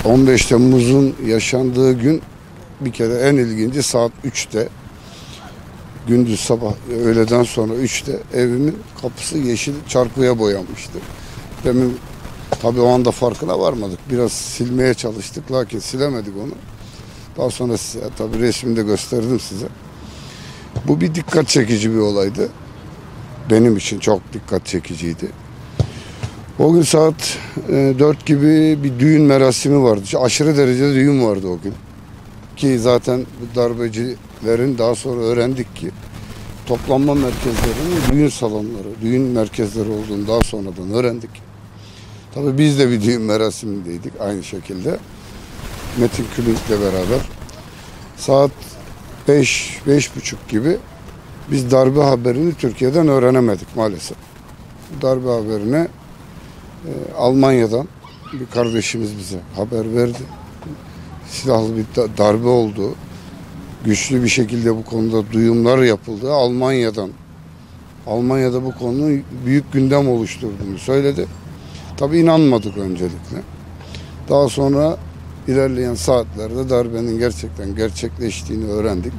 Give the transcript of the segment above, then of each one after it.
15 Temmuz'un yaşandığı gün bir kere en ilginci saat 3'te, gündüz sabah öğleden sonra 3'te evimin kapısı yeşil çarpıya boyanmıştı. Demin tabii o anda farkına varmadık. Biraz silmeye çalıştık lakin silemedik onu. Daha sonra tabii resmini de gösterdim size. Bu bir dikkat çekici bir olaydı. Benim için çok dikkat çekiciydi. O gün saat 4 gibi bir düğün merasimi vardı. Aşırı derecede düğün vardı o gün. Ki zaten darbecilerin daha sonra öğrendik ki toplanma merkezlerinin düğün salonları, düğün merkezleri olduğunu daha sonradan öğrendik. Tabii biz de bir düğün merasimindeydik aynı şekilde. Metin Külünk'le beraber. Saat 5-5.30 gibi biz darbe haberini Türkiye'den öğrenemedik maalesef. Darbe haberini Almanya'dan bir kardeşimiz bize haber verdi. Silahlı bir darbe olduğu, güçlü bir şekilde bu konuda duyumlar yapıldığı Almanya'da bu konunun büyük gündem oluşturduğunu söyledi. Tabii inanmadık öncelikle. Daha sonra ilerleyen saatlerde darbenin gerçekten gerçekleştiğini öğrendik.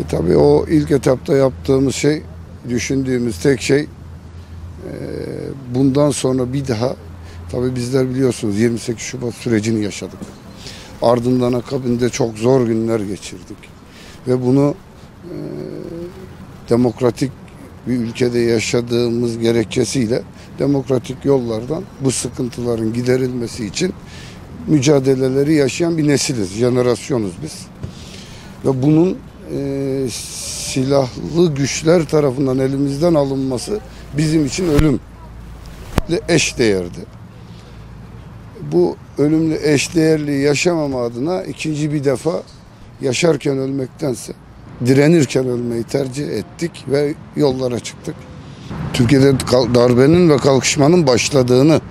Tabii o ilk etapta yaptığımız şey, düşündüğümüz tek şey bundan sonra bir daha, tabii bizler biliyorsunuz 28 Şubat sürecini yaşadık. Ardından akabinde çok zor günler geçirdik. Ve bunu demokratik bir ülkede yaşadığımız gerekçesiyle demokratik yollardan bu sıkıntıların giderilmesi için mücadeleleri yaşayan bir nesiliz, jenerasyonuz biz. Ve bunun silahlı güçler tarafından elimizden alınması bizim için ölümle eşdeğerdi. Bu ölümle eşdeğerliği yaşamama adına ikinci bir defa yaşarken ölmektense direnirken ölmeyi tercih ettik ve yollara çıktık. Türkiye'de darbenin ve kalkışmanın başladığını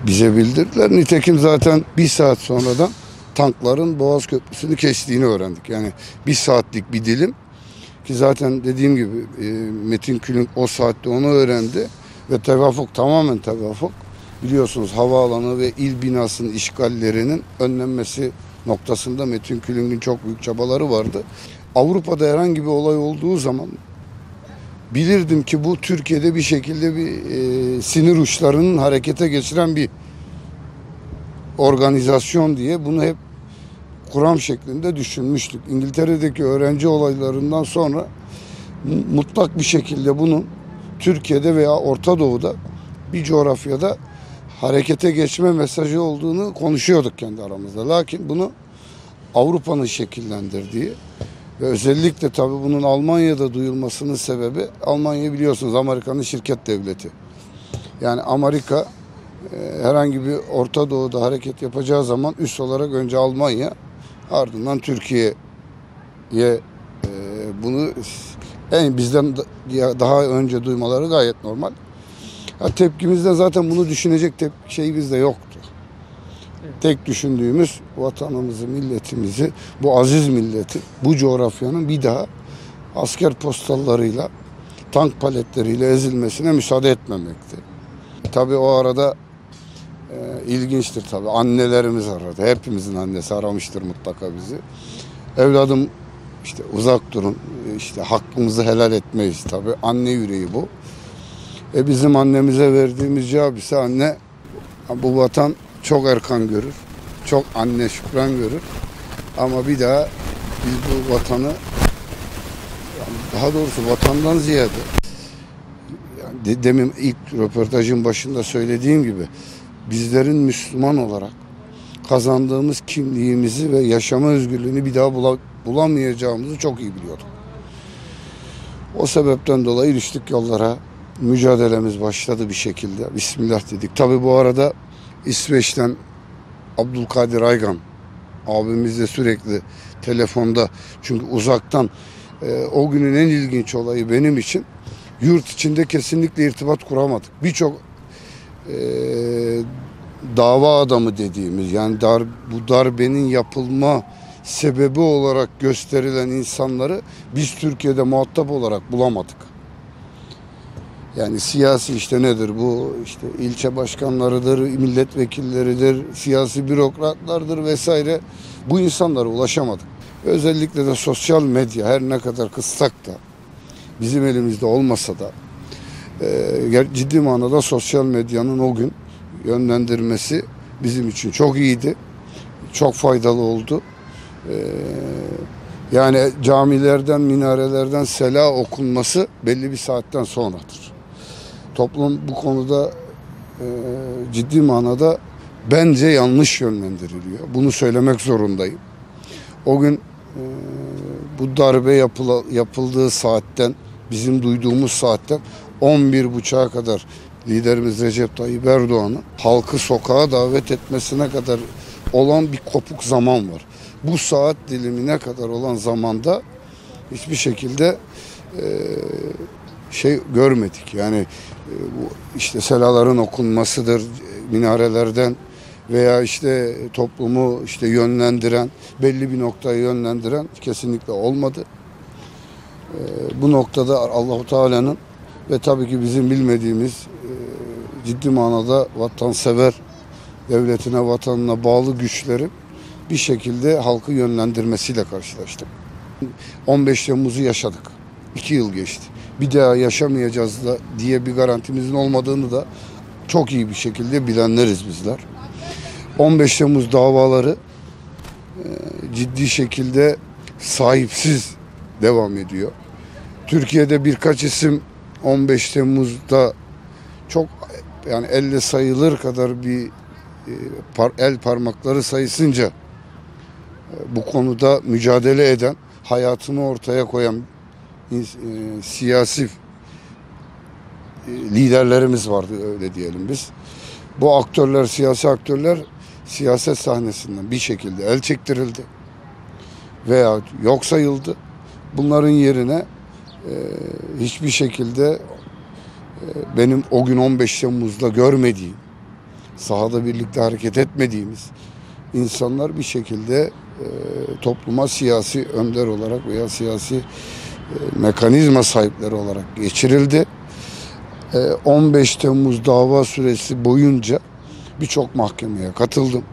bize bildirdiler. Nitekim zaten bir saat sonradan tankların Boğaz Köprüsü'nü kestiğini öğrendik. Yani bir saatlik bir dilim ki zaten dediğim gibi Metin Külünk o saatte onu öğrendi ve tevafuk, tamamen tevafuk. Biliyorsunuz havaalanı ve il binasının işgallerinin önlenmesi noktasında Metin Külünk'ün çok büyük çabaları vardı. Avrupa'da herhangi bir olay olduğu zaman bilirdim ki bu Türkiye'de bir şekilde bir sinir uçlarının harekete geçiren bir organizasyon diye bunu hep kuram şeklinde düşünmüştük. İngiltere'deki öğrenci olaylarından sonra mutlak bir şekilde bunun Türkiye'de veya Orta Doğu'da bir coğrafyada harekete geçme mesajı olduğunu konuşuyorduk kendi aramızda. Lakin bunu Avrupa'nın şekillendirdiği ve özellikle tabii bunun Almanya'da duyulmasının sebebi, Almanya biliyorsunuz Amerika'nın şirket devleti. Yani Amerika herhangi bir Orta Doğu'da hareket yapacağı zaman üst olarak önce Almanya, ardından Türkiye'ye bunu bizden daha önce duymaları gayet normal. Tepkimizde zaten bunu düşünecek şeyimiz de yoktu. Evet. Tek düşündüğümüz vatanımızı, milletimizi, bu aziz milleti, bu coğrafyanın bir daha asker postallarıyla, tank paletleriyle ezilmesine müsaade etmemekti. Tabii o arada ilginçtir tabii. Annelerimiz aradı. Hepimizin annesi aramıştır mutlaka bizi. Evladım işte uzak durun, işte hakkımızı helal etmeyiz tabii. Anne yüreği bu. Bizim annemize verdiğimiz cevap ise anne bu vatan çok erkan görür. Çok anne şükran görür. Ama bir daha biz bu vatanı, yani daha doğrusu vatandan ziyade yani demin ilk röportajın başında söylediğim gibi bizlerin Müslüman olarak kazandığımız kimliğimizi ve yaşama özgürlüğünü bir daha bulamayacağımızı çok iyi biliyorduk. O sebepten dolayı düştük yollara. Mücadelemiz başladı bir şekilde. Bismillah dedik. Tabii bu arada İsveç'ten Abdülkadir Aygan abimizle sürekli telefonda, çünkü uzaktan o günün en ilginç olayı benim için, yurt içinde kesinlikle irtibat kuramadık. Birçok dava adamı dediğimiz, yani bu darbenin yapılma sebebi olarak gösterilen insanları biz Türkiye'de muhatap olarak bulamadık. Yani siyasi işte nedir bu? İşte ilçe başkanlarıdır, milletvekilleridir, siyasi bürokratlardır vesaire. Bu insanlara ulaşamadık. Özellikle de sosyal medya her ne kadar kıssak da bizim elimizde olmasa da ciddi manada sosyal medyanın o gün yönlendirmesi bizim için çok iyiydi. Çok faydalı oldu. Yani camilerden, minarelerden sela okunması belli bir saatten sonradır. Toplum bu konuda ciddi manada bence yanlış yönlendiriliyor. Bunu söylemek zorundayım. O gün bu darbe yapıldığı saatten, bizim duyduğumuz saatten 11.30'a kadar liderimiz Recep Tayyip Erdoğan'ın halkı sokağa davet etmesine kadar olan bir kopuk zaman var. Bu saat dilimine kadar olan zamanda hiçbir şekilde görmedik. Yani bu işte selaların okunmasıdır minarelerden veya işte toplumu işte yönlendiren, belli bir noktaya yönlendiren kesinlikle olmadı. Bu noktada Allahu Teala'nın ve tabii ki bizim bilmediğimiz ciddi manada vatansever, devletine, vatanına bağlı güçlerin bir şekilde halkı yönlendirmesiyle karşılaştık. 15 Temmuz'u yaşadık. 2 yıl geçti. Bir daha yaşamayacağız da diye bir garantimizin olmadığını da çok iyi bir şekilde bilenleriz bizler. 15 Temmuz davaları ciddi şekilde sahipsiz devam ediyor. Türkiye'de birkaç isim 15 Temmuz'da çok yani elle sayılır kadar bir el parmakları sayısınca bu konuda mücadele eden, hayatını ortaya koyan siyasi liderlerimiz vardı, öyle diyelim biz. Bu aktörler, siyasi aktörler siyaset sahnesinden bir şekilde el çektirildi veya yok sayıldı. Bunların yerine hiçbir şekilde benim o gün 15 Temmuz'da görmediğim, sahada birlikte hareket etmediğimiz insanlar bir şekilde topluma siyasi önder olarak veya siyasi mekanizma sahipleri olarak geçirildi. 15 Temmuz dava süresi boyunca birçok mahkemeye katıldım.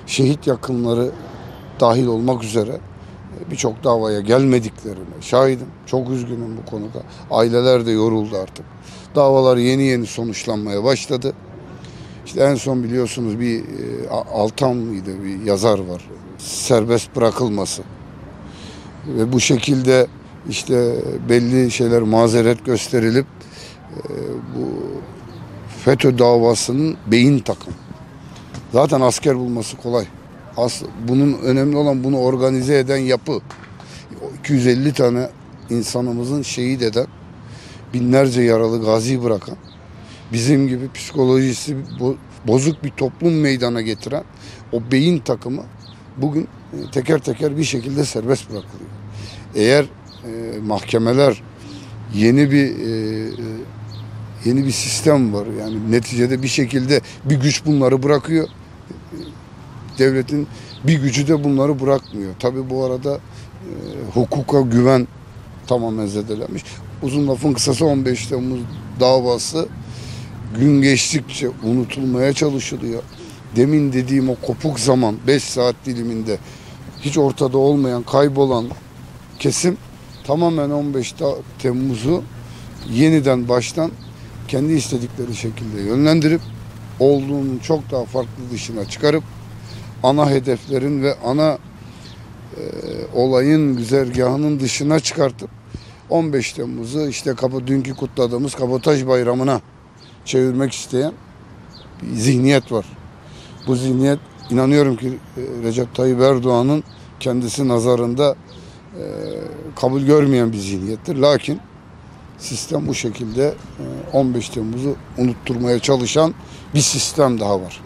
Şehit yakınları dahil olmak üzere birçok davaya gelmediklerine şahidim. Çok üzgünüm bu konuda. Aileler de yoruldu artık. Davalar yeni yeni sonuçlanmaya başladı. İşte en son biliyorsunuz bir Altan mıydı, bir yazar var. Serbest bırakılması. Ve bu şekilde işte belli şeyler mazeret gösterilip bu FETÖ davasının beyin takımı. Zaten asker bulması kolay. Bunun önemli olan bunu organize eden yapı. 250 tane insanımızın şehit eden, binlerce yaralı gazi bırakan, bizim gibi psikolojisi bozuk bir toplum meydana getiren o beyin takımı bugün teker teker bir şekilde serbest bırakılıyor. Eğer mahkemeler yeni bir sistem var. Yani neticede bir şekilde bir güç bunları bırakıyor. Devletin bir gücü de bunları bırakmıyor. Tabii bu arada hukuka güven tamamen zedelenmiş. Uzun lafın kısası 15 Temmuz davası gün geçtikçe unutulmaya çalışılıyor. Demin dediğim o kopuk zaman 5 saat diliminde hiç ortada olmayan, kaybolan kesim tamamen 15 Temmuz'u yeniden baştan kendi istedikleri şekilde yönlendirip olduğunun çok daha farklı dışına çıkarıp ana hedeflerin ve ana olayın güzergahının dışına çıkartıp 15 Temmuz'u işte dünkü kutladığımız Kabotaj Bayramı'na çevirmek isteyen bir zihniyet var. Bu zihniyet inanıyorum ki Recep Tayyip Erdoğan'ın kendisi nazarında kabul görmeyen bir zihniyettir. Lakin sistem bu şekilde 15 Temmuz'u unutturmaya çalışan bir sistem daha var.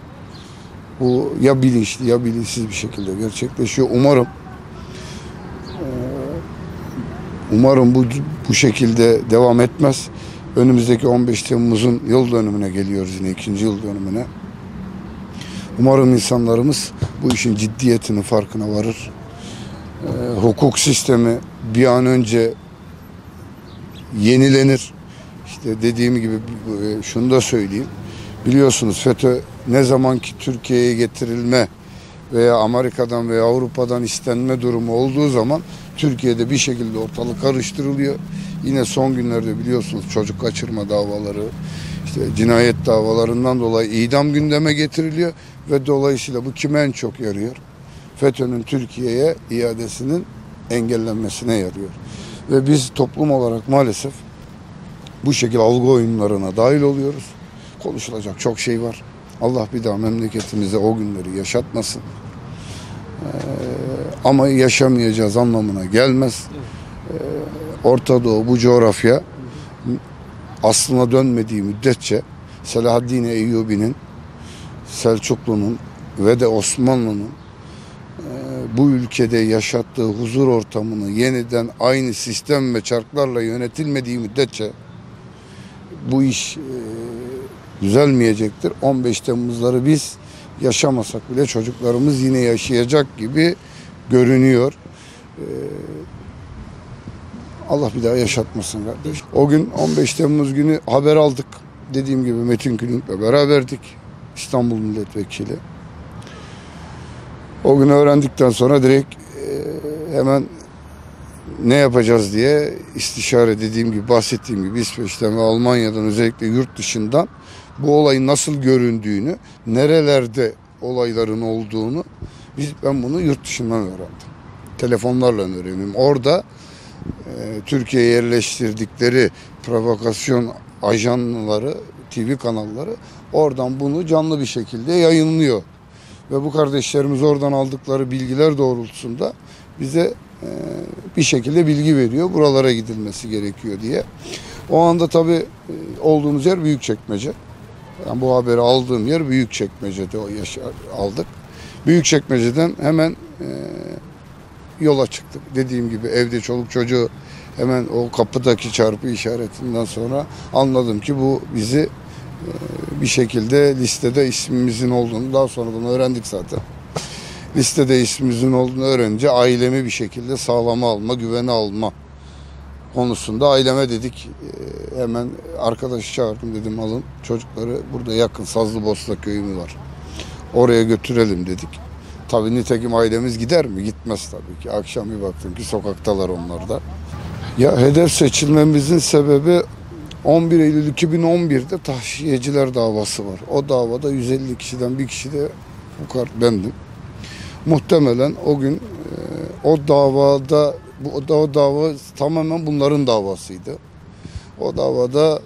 Bu ya bilinçli ya bilinçsiz bir şekilde gerçekleşiyor. Umarım bu şekilde devam etmez. Önümüzdeki 15 Temmuz'un yıl dönümüne geliyoruz, yine 2. yıl dönümüne. Umarım insanlarımız bu işin ciddiyetinin farkına varır. Hukuk sistemi bir an önce yenilenir. İşte İşte dediğim gibi şunu da söyleyeyim. Biliyorsunuz FETÖ ne zaman ki Türkiye'ye getirilme veya Amerika'dan veya Avrupa'dan istenme durumu olduğu zaman Türkiye'de bir şekilde ortalık karıştırılıyor. Yine son günlerde biliyorsunuz çocuk kaçırma davaları, işte cinayet davalarından dolayı idam gündeme getiriliyor ve dolayısıyla bu kime en çok yarıyor? FETÖ'nün Türkiye'ye iadesinin engellenmesine yarıyor. Ve biz toplum olarak maalesef bu şekilde algı oyunlarına dahil oluyoruz. Konuşulacak çok şey var. Allah bir daha memleketimize o günleri yaşatmasın. Ama yaşamayacağız anlamına gelmez. Orta Doğu bu coğrafya aslına dönmediği müddetçe Selahaddin Eyyubi'nin, Selçuklu'nun ve de Osmanlı'nın bu ülkede yaşattığı huzur ortamını yeniden aynı sistem ve çarklarla yönetilmediği müddetçe bu iş düzelmeyecektir. 15 Temmuzları biz yaşamasak bile çocuklarımız yine yaşayacak gibi görünüyor. Allah bir daha yaşatmasın kardeş. O gün 15 Temmuz günü haber aldık. Dediğim gibi Metin Külünk'le beraberdik. İstanbul Milletvekili. O gün öğrendikten sonra direkt hemen ne yapacağız diye istişare dediğim gibi bahsettiğim gibi İsveç'ten ve Almanya'dan özellikle yurt dışından bu olayın nasıl göründüğünü, nerelerde olayların olduğunu ben bunu yurt dışından öğrendim. Telefonlarla öğrendim. Orada Türkiye'ye yerleştirdikleri provokasyon ajanları, TV kanalları oradan bunu canlı bir şekilde yayınlıyor. Ve bu kardeşlerimiz oradan aldıkları bilgiler doğrultusunda bize bir şekilde bilgi veriyor. Buralara gidilmesi gerekiyor diye. O anda tabii olduğumuz yer Büyükçekmece. Yani bu haberi aldığım yer Büyükçekmece'de aldık. Büyükçekmece'den hemen yola çıktık. Dediğim gibi evde çoluk çocuğu hemen o kapıdaki çarpı işaretinden sonra anladım ki bu bizi bir şekilde listede ismimizin olduğunu daha sonradan öğrendik zaten. Listede ismimizin olduğunu öğrenince ailemi bir şekilde sağlama alma, güvene alma konusunda aileme dedik. Hemen arkadaşı çağırdım, dedim alın çocukları, burada yakın Sazlıbosna köyü mü var, oraya götürelim dedik. Tabii nitekim ailemiz gider mi? Gitmez tabii ki. Akşam bir baktım ki sokaktalar onlar da. Ya hedef seçilmemizin sebebi 11 Eylül 2011'de tahşiyeciler davası var. O davada 150 kişiden bir kişi de bendim. Muhtemelen o gün o dava tamamen bunların davasıydı. O davada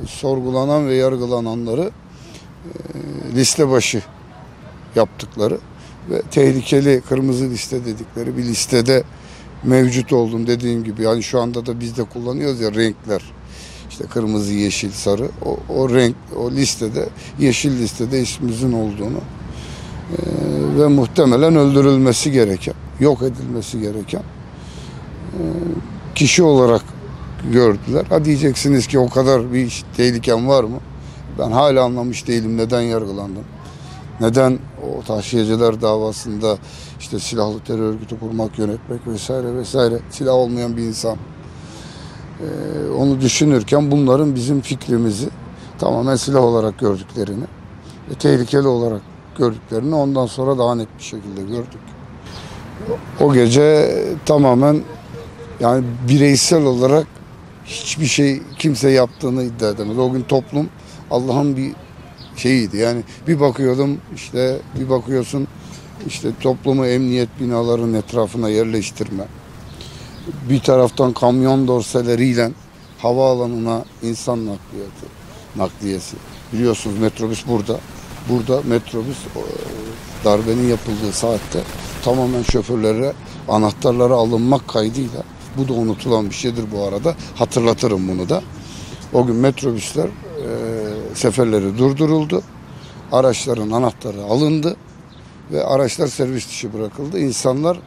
sorgulanan ve yargılananları liste başı yaptıkları ve tehlikeli kırmızı liste dedikleri bir listede mevcut oldum dediğim gibi. Yani şu anda da biz de kullanıyoruz ya renkler. İşte kırmızı, yeşil, sarı. O renk, o listede, yeşil listede ismimizin olduğunu ve muhtemelen öldürülmesi gereken, yok edilmesi gereken kişi olarak gördüler. Ha diyeceksiniz ki o kadar bir tehlikem var mı? Ben hala anlamış değilim neden yargılandım. Neden o tahşiyeciler davasında işte silahlı terör örgütü kurmak, yönetmek vesaire vesaire, silah olmayan bir insan. Onu düşünürken bunların bizim fikrimizi tamamen silah olarak gördüklerini ve tehlikeli olarak gördüklerini ondan sonra daha net bir şekilde gördük. O gece tamamen yani bireysel olarak hiçbir şey kimse yaptığını iddia edemez. O gün toplum Allah'ın bir şeyiydi. Yani bir bakıyordum işte, bir bakıyorsun işte toplumu emniyet binalarının etrafına yerleştirme. Bir taraftan kamyon dorseleriyle havaalanına insan nakliyesi. Biliyorsunuz metrobüs burada. Burada metrobüs darbenin yapıldığı saatte tamamen şoförlere anahtarları alınmak kaydıyla, bu da unutulan bir şeydir bu arada, hatırlatırım bunu da. O gün metrobüsler seferleri durduruldu. Araçların anahtarı alındı ve araçlar servis dışı bırakıldı. İnsanlar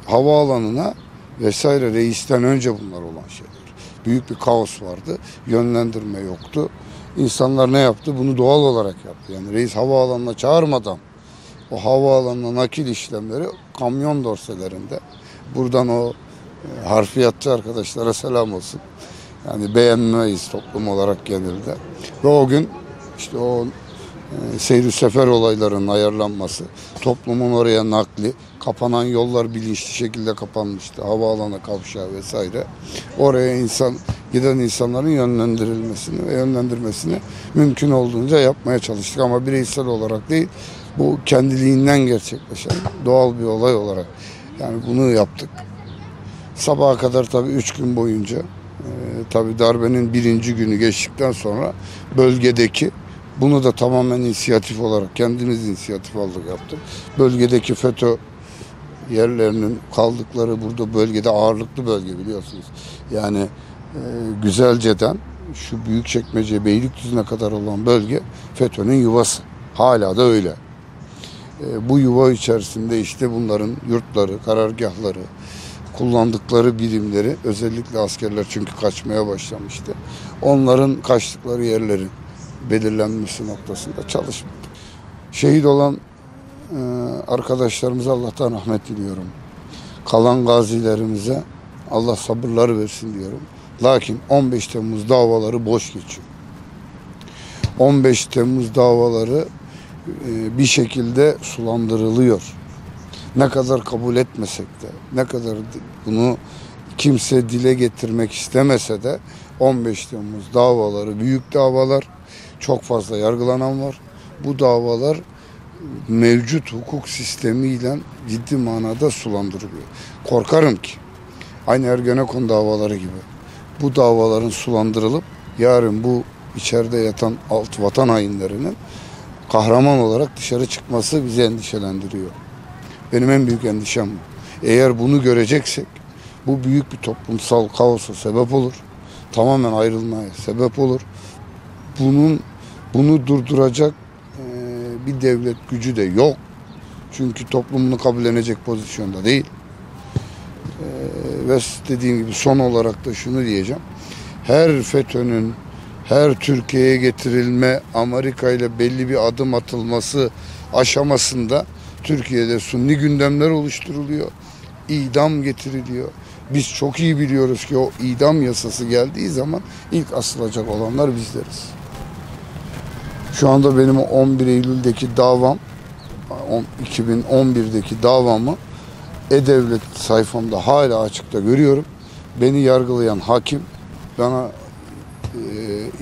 havaalanına vesaire reisten önce bunlar olan şeyler. Büyük bir kaos vardı. Yönlendirme yoktu. İnsanlar ne yaptı? Bunu doğal olarak yaptı. Yani reis havaalanına çağırmadan o havaalanına nakil işlemleri kamyon dorselerinde. Buradan o harfiyatçı arkadaşlara selam olsun. Yani beğenmeyiz toplum olarak genelde. Ve o gün işte o seyri sefer olaylarının ayarlanması, toplumun oraya nakli, kapanan yollar bilinçli şekilde kapanmıştı. Havaalanı kavşağı vesaire. Oraya giden insanların yönlendirilmesini ve yönlendirmesini mümkün olduğunca yapmaya çalıştık. Ama bireysel olarak değil, bu kendiliğinden gerçekleşen doğal bir olay olarak yani bunu yaptık. Sabaha kadar tabii 3 gün boyunca tabii darbenin birinci günü geçtikten sonra bölgedeki bunu da tamamen inisiyatif olarak kendimiz inisiyatif aldık yaptık. Bölgedeki FETÖ yerlerinin kaldıkları burada bölgede ağırlıklı bölge biliyorsunuz. Yani Güzelce'den şu Büyükçekmece Beylikdüzü'ne kadar olan bölge FETÖ'nün yuvası. Hala da öyle. Bu yuva içerisinde işte bunların yurtları, karargahları, kullandıkları birimleri özellikle askerler çünkü kaçmaya başlamıştı. Onların kaçtıkları yerlerin belirlenmesi noktasında çalışmak. Şehit olan arkadaşlarımıza Allah'tan rahmet diliyorum. Kalan gazilerimize Allah sabırlar versin diyorum. Lakin 15 Temmuz davaları boş geçiyor. 15 Temmuz davaları bir şekilde sulandırılıyor. Ne kadar kabul etmesek de, ne kadar bunu kimse dile getirmek istemese de 15 Temmuz davaları büyük davalar, çok fazla yargılanan var. Bu davalar mevcut hukuk sistemiyle ciddi manada sulandırılıyor. Korkarım ki aynı Ergenekon davaları gibi bu davaların sulandırılıp yarın bu içeride yatan vatan hainlerinin kahraman olarak dışarı çıkması bizi endişelendiriyor. Benim en büyük endişem bu. Eğer bunu göreceksek bu büyük bir toplumsal kaosa sebep olur. Tamamen ayrılmaya sebep olur. Bunu durduracak bir devlet gücü de yok. Çünkü toplum bunu kabullenecek pozisyonda değil. Ve dediğim gibi son olarak da şunu diyeceğim. Her FETÖ'nün her Türkiye'ye getirilme, Amerika ile belli bir adım atılması aşamasında Türkiye'de sunni gündemler oluşturuluyor. İdam getiriliyor. Biz çok iyi biliyoruz ki o idam yasası geldiği zaman ilk asılacak olanlar bizleriz. Şu anda benim 11 Eylül'deki davam, 2011'deki davamı E-Devlet sayfamda hala açıkta görüyorum. Beni yargılayan hakim, bana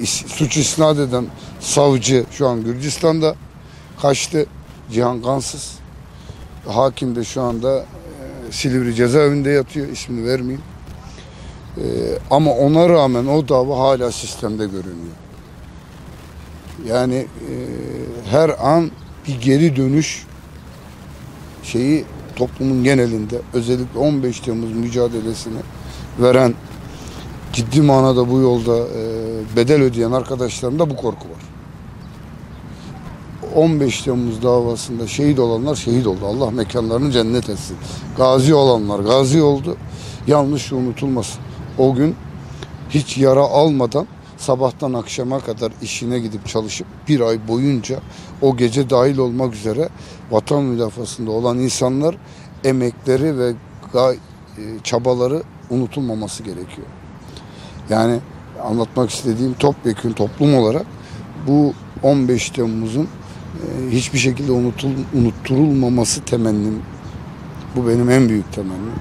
suç isnat eden savcı şu an Gürcistan'da kaçtı. Cihan Kansız. Hakim de şu anda Silivri cezaevinde yatıyor. İsmini vermeyeyim. Ama ona rağmen o dava hala sistemde görünüyor. Yani her an bir geri dönüş şeyi toplumun genelinde özellikle 15 Temmuz mücadelesini veren ciddi manada bu yolda bedel ödeyen arkadaşlarımda bu korku var. 15 Temmuz davasında şehit olanlar şehit oldu. Allah mekanlarını cennet etsin. Gazi olanlar gazi oldu. Yanlış unutulmasın. O gün hiç yara almadan sabahtan akşama kadar işine gidip çalışıp bir ay boyunca o gece dahil olmak üzere vatan müdafasında olan insanlar emekleri ve çabaları unutulmaması gerekiyor. Yani anlatmak istediğim topyekün toplum olarak bu 15 Temmuz'un hiçbir şekilde unutturulmaması temennim. Bu benim en büyük temennim.